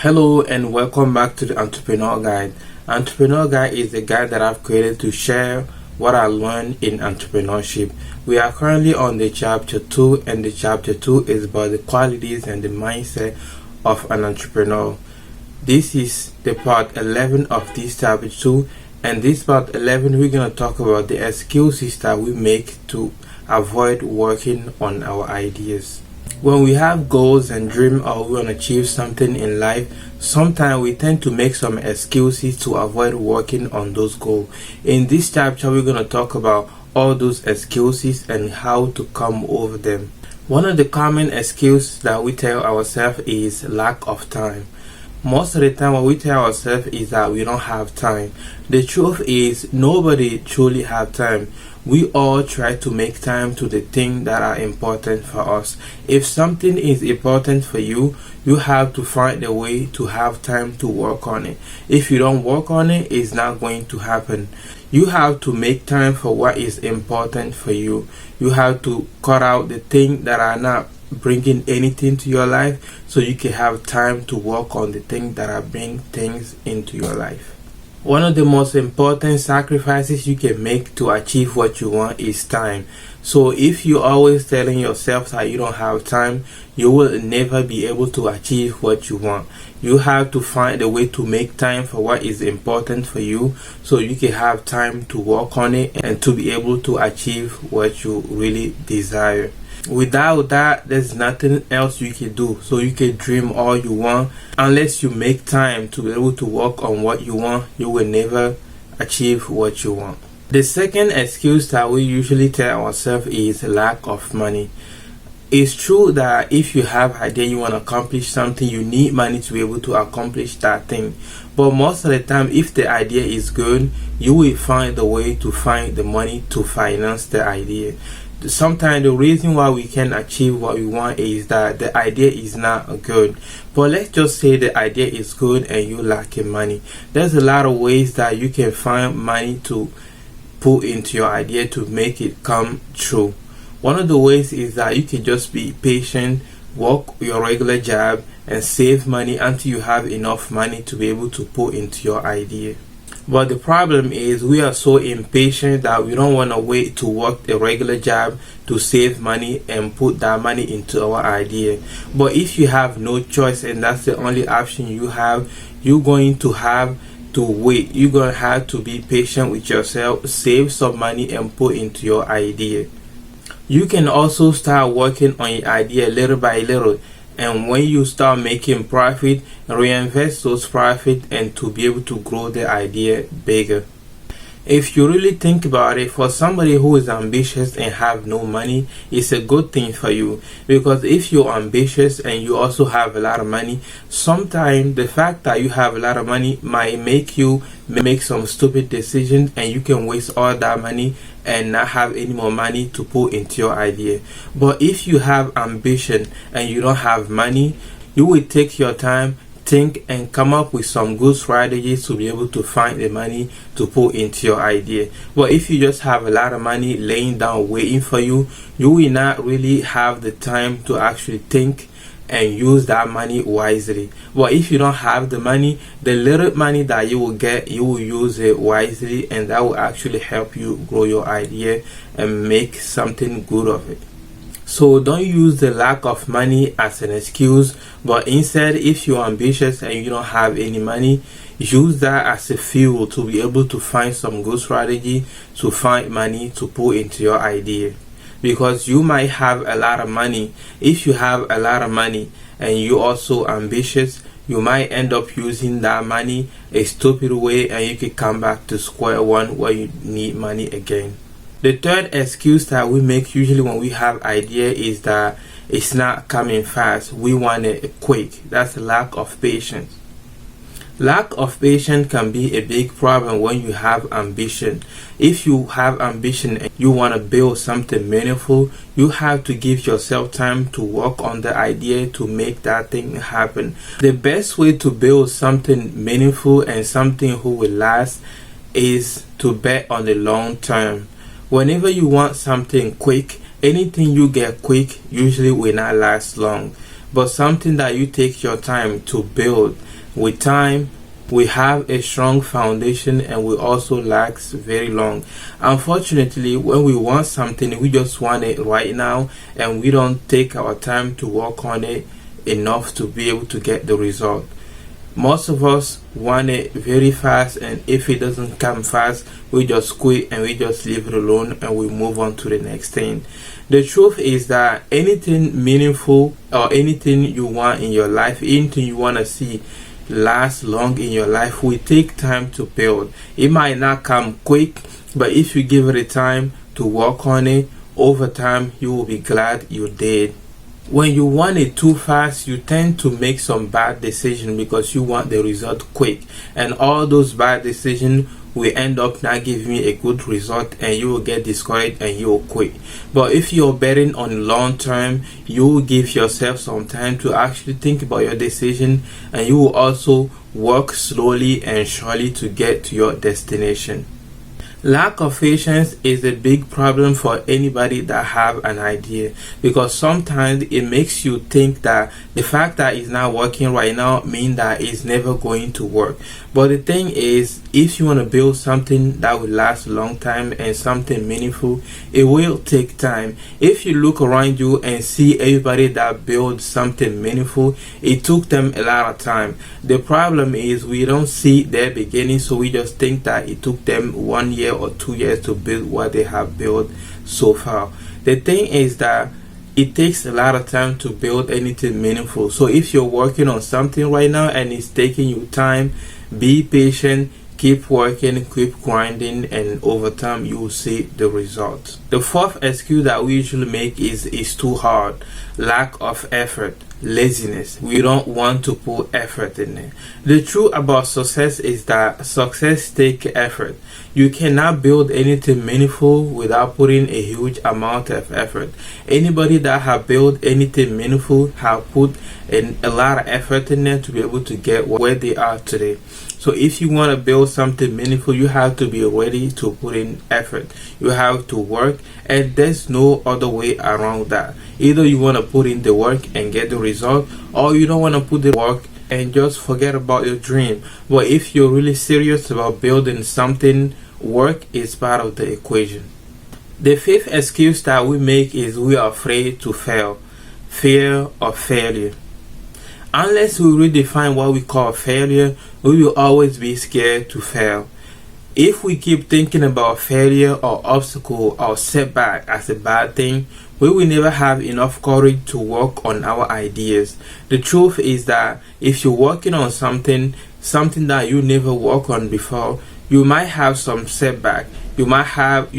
Hello and welcome back to the Entrepreneur Guide. Entrepreneur Guide is the guide that I've created to share what I learned in entrepreneurship. We are currently on the chapter 2, and the chapter 2 is about the qualities and the mindset of an entrepreneur. This is the part 11 of this chapter 2, and this part 11 we're going to talk about the excuses that we make to avoid working on our ideas. When we have goals and dreams or we want to achieve something in life, sometimes we tend to make some excuses to avoid working on those goals. In this chapter, we're going to talk about all those excuses and how to come over them. One of the common excuses that we tell ourselves is lack of time. Most of the time what we tell ourselves is that we don't have time. The truth is nobody truly have time. We all try to make time to the things that are important for us. If something is important for you, you have to find a way to have time to work on it. If you don't work on it, it's not going to happen. You have to make time for what is important for you. You have to cut out the things that are not bringing anything to your life so you can have time to work on the things that are bringing things into your life. One of the most important sacrifices you can make to achieve what you want is time. So if you're always telling yourself that you don't have time, you will never be able to achieve what you want. You have to find a way to make time for what is important for you so you can have time to work on it and to be able to achieve what you really desire. Without that, there's nothing else you can do. So you can dream all you want. Unless you make time to be able to work on what you want, you will never achieve what you want. The second excuse that we usually tell ourselves is lack of money. It's true that if you have an idea you want to accomplish something, you need money to be able to accomplish that thing. But most of the time, if the idea is good, you will find a way to find the money to finance the idea. Sometimes the reason why we can achieve what we want is that the idea is not good. But let's just say the idea is good and you lacking money. There's a lot of ways that you can find money to put into your idea to make it come true. One of the ways is that you can just be patient, work your regular job and save money until you have enough money to be able to put into your idea. But the problem is we are so impatient that we don't want to wait to work a regular job to save money and put that money into our idea. But if you have no choice and that's the only option you have, you're going to have to wait. You're going to have to be patient with yourself, save some money and put into your idea. You can also start working on your idea little by little. And when you start making profit, reinvest those profit and to be able to grow the idea bigger. If you really think about it, for somebody who is ambitious and have no money, it's a good thing for you. Because if you're ambitious and you also have a lot of money, sometimes the fact that you have a lot of money might make you make some stupid decisions and you can waste all that money and not have any more money to put into your idea. But if you have ambition and you don't have money, you will take your time, think and come up with some good strategies to be able to find the money to put into your idea. But if you just have a lot of money laying down waiting for you, you will not really have the time to actually think and use that money wisely. But if you don't have the money, the little money that you will get, you will use it wisely and that will actually help you grow your idea and make something good of it. So don't use the lack of money as an excuse, but instead, if you're ambitious and you don't have any money, use that as a fuel to be able to find some good strategy to find money to put into your idea. Because you might have a lot of money. If you have a lot of money and you're also ambitious, you might end up using that money a stupid way and you can come back to square one where you need money again. The third excuse that we make usually when we have idea is that it's not coming fast. We want it quick. That's lack of patience. Lack of patience can be a big problem when you have ambition. If you have ambition and you want to build something meaningful, you have to give yourself time to work on the idea to make that thing happen. The best way to build something meaningful and something who will last is to bet on the long term. Whenever you want something quick, anything you get quick usually will not last long. but something that you take your time to build. With time, we have a strong foundation and we also last very long. Unfortunately, when we want something, we just want it right now and we don't take our time to work on it enough to be able to get the result. Most of us want it very fast, and if it doesn't come fast, we just quit and we just leave it alone and we move on to the next thing. The truth is that anything meaningful or anything you want in your life, anything you want to see last long in your life, will take time to build. It might not come quick, but if you give it a time to work on it, over time you will be glad you did. When you want it too fast, you tend to make some bad decisions because you want the result quick, and all those bad decisions will end up not giving you a good result and you will get discouraged and you will quit. But if you're betting on long term, you will give yourself some time to actually think about your decision, and you will also work slowly and surely to get to your destination. Lack of patience is a big problem for anybody that have an idea, because sometimes it makes you think that the fact that it's not working right now means that it's never going to work. But the thing is, if you want to build something that will last a long time and something meaningful, it will take time. If you look around you and see everybody that built something meaningful, it took them a lot of time. The problem is we don't see their beginning, so we just think that it took them 1 year or 2 years to build what they have built so far. The thing is that it takes a lot of time to build anything meaningful. So if you're working on something right now and it's taking you time, be patient, keep working, keep grinding, and over time you will see the results. The fourth excuse that we usually make is it's too hard. Lack of effort, laziness. We don't want to put effort in it. The truth about success is that success takes effort. You cannot build anything meaningful without putting a huge amount of effort. Anybody that have built anything meaningful have put a lot of effort in it to be able to get where they are today. So if you want to build something meaningful, you have to be ready to put in effort. You have to work, and there's no other way around that. Either you want to put in the work and get the result, or you don't want to put the work and just forget about your dream. But if you're really serious about building something, work is part of the equation. The fifth excuse that we make is we are afraid to fail. Fear of failure. Unless we redefine what we call failure, we will always be scared to fail. If we keep thinking about failure or obstacle or setback as a bad thing, we will never have enough courage to work on our ideas. The truth is that if you're working on something that you never worked on before, you might have some setback. You might have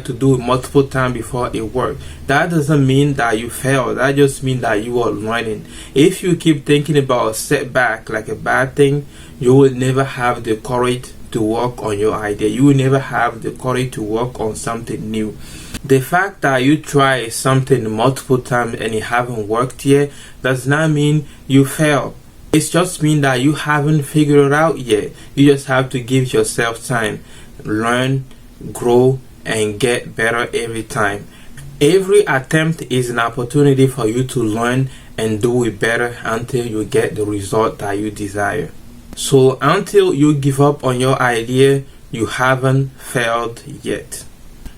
to do it multiple times before it works. That doesn't mean that you fail. That just means that you are learning. If you keep thinking about setback like a bad thing, you will never have the courage to work on your idea. You will never have the courage to work on something new. The fact that you try something multiple times and it haven't worked yet does not mean you fail. It just means that you haven't figured it out yet. You just have to give yourself time, learn, grow, and get better every time. Every attempt is an opportunity for you to learn and do it better until you get the result that you desire. So until you give up on your idea, you haven't failed yet.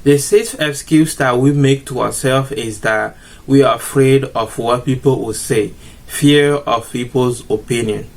The sixth excuse that we make to ourselves is that we are afraid of what people will say. Fear of people's opinion.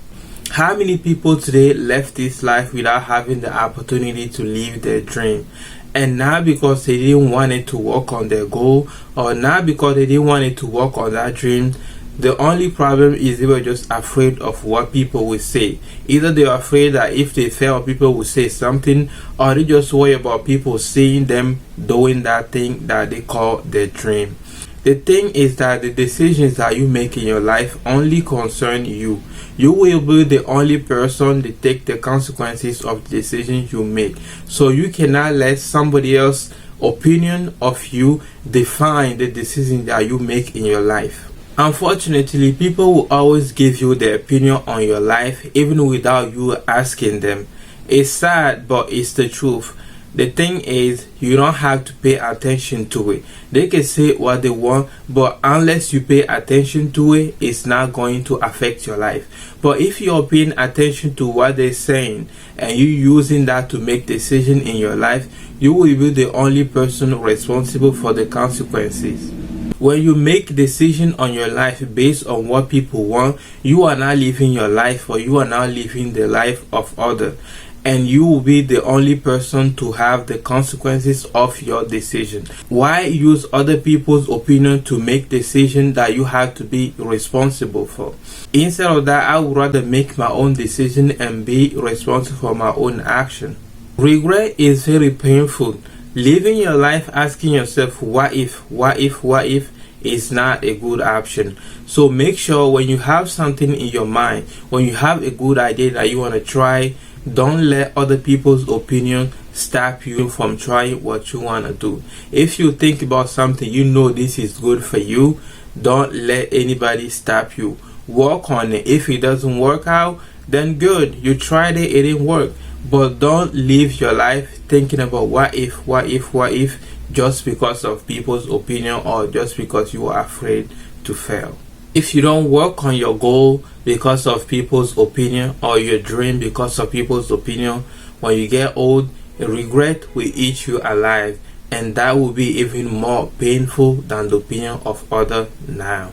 How many people today left this life without having the opportunity to live their dream? And not because they didn't want it to work on their goal, or not because they didn't want it to work on that dream. The only problem is they were just afraid of what people will say. Either they are afraid that if they fail, people will say something, or they just worry about people seeing them doing that thing that they call their dream. The thing is that the decisions that you make in your life only concern you. You will be the only person to take the consequences of the decisions you make. So you cannot let somebody else's opinion of you define the decisions that you make in your life. Unfortunately, people will always give you their opinion on your life even without you asking them. It's sad, but it's the truth. The thing is, you don't have to pay attention to it. They can say what they want, but unless you pay attention to it, it's not going to affect your life. But if you're paying attention to what they're saying and you using that to make decisions in your life, you will be the only person responsible for the consequences. When you make decisions on your life based on what people want, you are not living your life, or you are not living the life of others. And you will be the only person to have the consequences of your decision. Why use other people's opinion to make decisions that you have to be responsible for? Instead of that, I would rather make my own decision and be responsible for my own action. Regret is very painful. Living your life asking yourself what if is not a good option. So make sure when you have something in your mind, when you have a good idea that you want to try, don't let other people's opinion stop you from trying what you want to do. If you think about something, you know this is good for you, don't let anybody stop you. Work on it. If it doesn't work out, then good, you tried it, it didn't work. But don't live your life thinking about what if just because of people's opinion, or just because you are afraid to fail. If you don't work on your goal because of people's opinion, or your dream because of people's opinion, when you get old, regret will eat you alive, and that will be even more painful than the opinion of others now.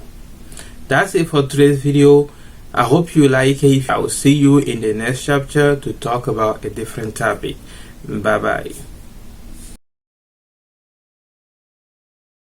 That's it for today's video. I hope you like it. I will see you in the next chapter to talk about a different topic. Bye bye.